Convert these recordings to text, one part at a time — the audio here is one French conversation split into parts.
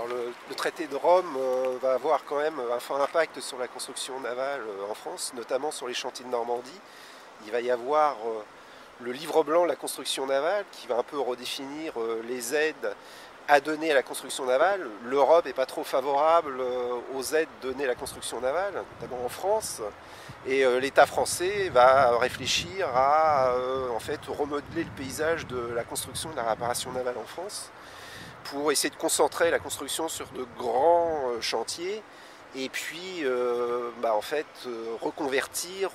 Alors le traité de Rome va avoir quand même un fort impact sur la construction navale en France, notamment sur les chantiers de Normandie. Il va y avoir le livre blanc de la construction navale qui va un peu redéfinir les aides à donner à la construction navale. L'Europe n'est pas trop favorable aux aides données à la construction navale, notamment en France. Et l'État français va réfléchir à en fait, remodeler le paysage de la construction et de la réparation navale en France pour essayer de concentrer la construction sur de grands chantiers et puis en fait reconvertir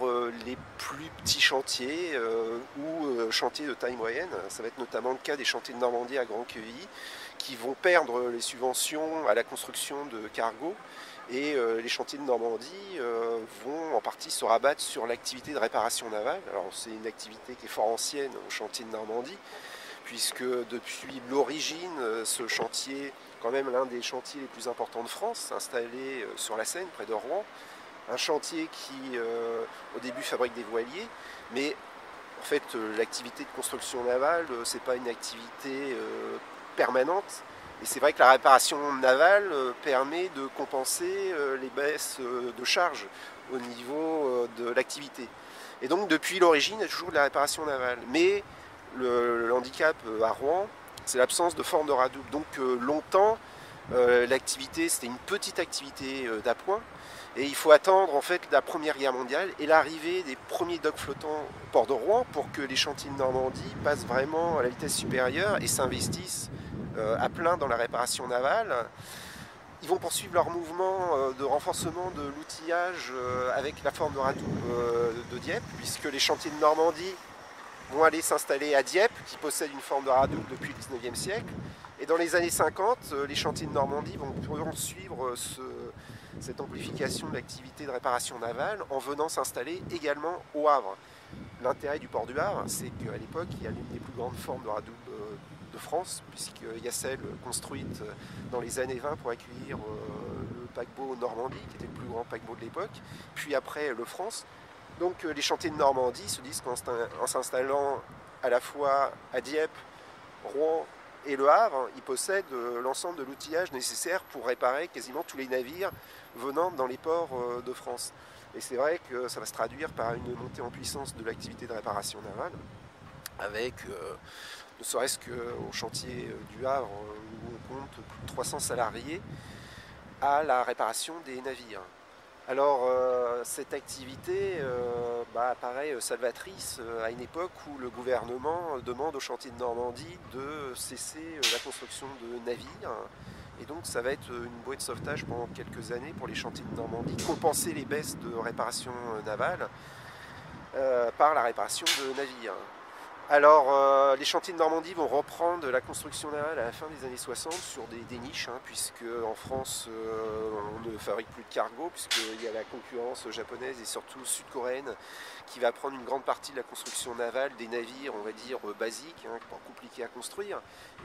les plus petits chantiers ou chantiers de taille moyenne. Ça va être notamment le cas des chantiers de Normandie à Grand-Quevilly qui vont perdre les subventions à la construction de cargos et les chantiers de Normandie vont en partie se rabattre sur l'activité de réparation navale. Alors c'est une activité qui est fort ancienne au chantier de Normandie, puisque depuis l'origine, ce chantier, quand même l'un des chantiers les plus importants de France, installé sur la Seine, près de Rouen, un chantier qui, au début, fabrique des voiliers, mais en fait, l'activité de construction navale, ce n'est pas une activité permanente, et c'est vrai que la réparation navale permet de compenser les baisses de charges au niveau de l'activité. Et donc, depuis l'origine, il y a toujours de la réparation navale. Mais le handicap à Rouen, c'est l'absence de forme de radoub. Donc longtemps, l'activité, c'était une petite activité d'appoint. Et il faut attendre en fait la Première Guerre mondiale et l'arrivée des premiers docks flottants au port de Rouen pour que les chantiers de Normandie passent vraiment à la vitesse supérieure et s'investissent à plein dans la réparation navale. Ils vont poursuivre leur mouvement de renforcement de l'outillage avec la forme de radoub de Dieppe, puisque les chantiers de Normandie vont aller s'installer à Dieppe, qui possède une forme de radoub depuis le 19e siècle. Et dans les années 50, les chantiers de Normandie vont poursuivre cette amplification de l'activité de réparation navale en venant s'installer également au Havre. L'intérêt du port du Havre, c'est qu'à l'époque, il y a l'une des plus grandes formes de radoub de France, puisqu'il y a celle construite dans les années 20 pour accueillir le paquebot Normandie, qui était le plus grand paquebot de l'époque, puis après le France. Donc les chantiers de Normandie se disent qu'en s'installant à la fois à Dieppe, Rouen et Le Havre, ils possèdent l'ensemble de l'outillage nécessaire pour réparer quasiment tous les navires venant dans les ports de France. Et c'est vrai que ça va se traduire par une montée en puissance de l'activité de réparation navale, avec ne serait-ce qu'au chantier du Havre, où on compte plus de 300 salariés, à la réparation des navires. Alors cette activité apparaît salvatrice à une époque où le gouvernement demande aux chantiers de Normandie de cesser la construction de navires. Et donc ça va être une bouée de sauvetage pendant quelques années pour les chantiers de Normandie, compenser les baisses de réparation navale par la réparation de navires. Alors, les chantiers de Normandie vont reprendre la construction navale à la fin des années 60 sur des niches, puisque en France, on ne fabrique plus de cargo, puisqu'il y a la concurrence japonaise et surtout sud-coréenne qui va prendre une grande partie de la construction navale des navires, on va dire, basiques, pas compliqués à construire.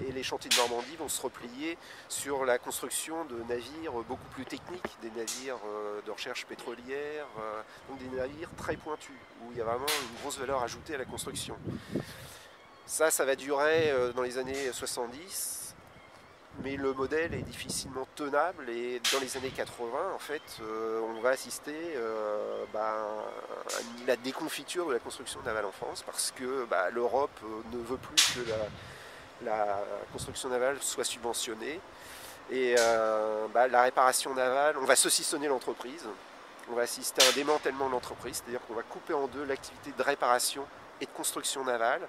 Et les chantiers de Normandie vont se replier sur la construction de navires beaucoup plus techniques, des navires de recherche pétrolière, donc des navires très pointus, où il y a vraiment une grosse valeur ajoutée à la construction. Ça va durer dans les années 70, mais le modèle est difficilement tenable et dans les années 80, en fait, on va assister à la déconfiture de la construction navale en France parce que l'Europe ne veut plus que la construction navale soit subventionnée et la réparation navale, on va saucissonner l'entreprise, on va assister à un démantèlement de l'entreprise, c'est-à-dire qu'on va couper en deux l'activité de réparation et de construction navale.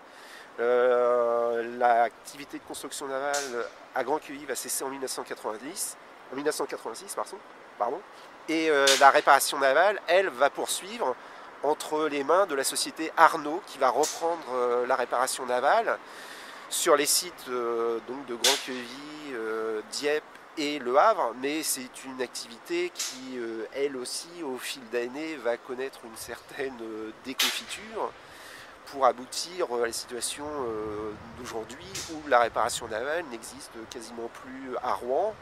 L'activité de construction navale à Grand-Quevilly va cesser en 1986, et la réparation navale, elle, va poursuivre entre les mains de la société Arnaud qui va reprendre la réparation navale sur les sites donc de Grand-Quevilly, Dieppe et Le Havre, mais c'est une activité qui, elle aussi, au fil d'années, va connaître une certaine déconfiture pour aboutir à la situation d'aujourd'hui où la réparation navale n'existe quasiment plus à Rouen.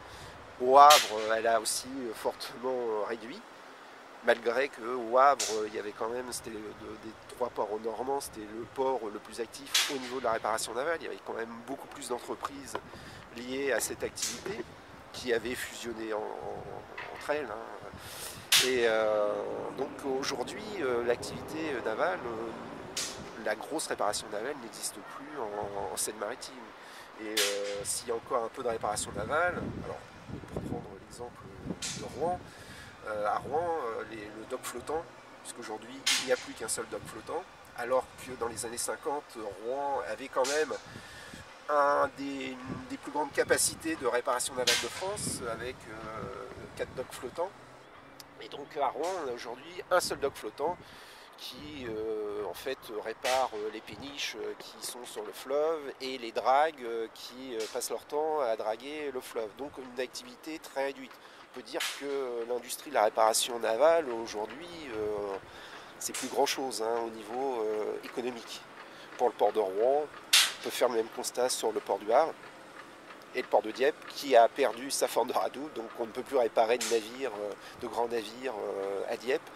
Au Havre, elle a aussi fortement réduit, malgré qu'au Havre, il y avait quand même, c'était des trois ports normands, c'était le port le plus actif au niveau de la réparation navale. Il y avait quand même beaucoup plus d'entreprises liées à cette activité. qui avaient fusionné entre elles. Hein. Et donc aujourd'hui, l'activité navale, la grosse réparation navale n'existe plus en Seine-Maritime. Et s'il y a encore un peu de réparation navale, alors pour prendre l'exemple de Rouen, à Rouen, le dock flottant, puisqu'aujourd'hui il n'y a plus qu'un seul dock flottant, alors que dans les années 50, Rouen avait quand même une des plus grandes capacités de réparation navale de France, avec 4 docks flottants. Et donc à Rouen, on a aujourd'hui un seul dock flottant qui en fait répare les péniches qui sont sur le fleuve et les dragues qui passent leur temps à draguer le fleuve. Donc une activité très réduite. On peut dire que l'industrie de la réparation navale aujourd'hui, c'est plus grand chose hein, au niveau économique. Pour le port de Rouen, on peut faire le même constat sur le port du Havre et le port de Dieppe qui a perdu sa forme de radeau, donc on ne peut plus réparer de navires, de grands navires à Dieppe.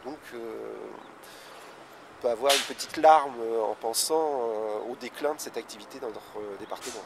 Donc on peut avoir une petite larme en pensant au déclin de cette activité dans notre département.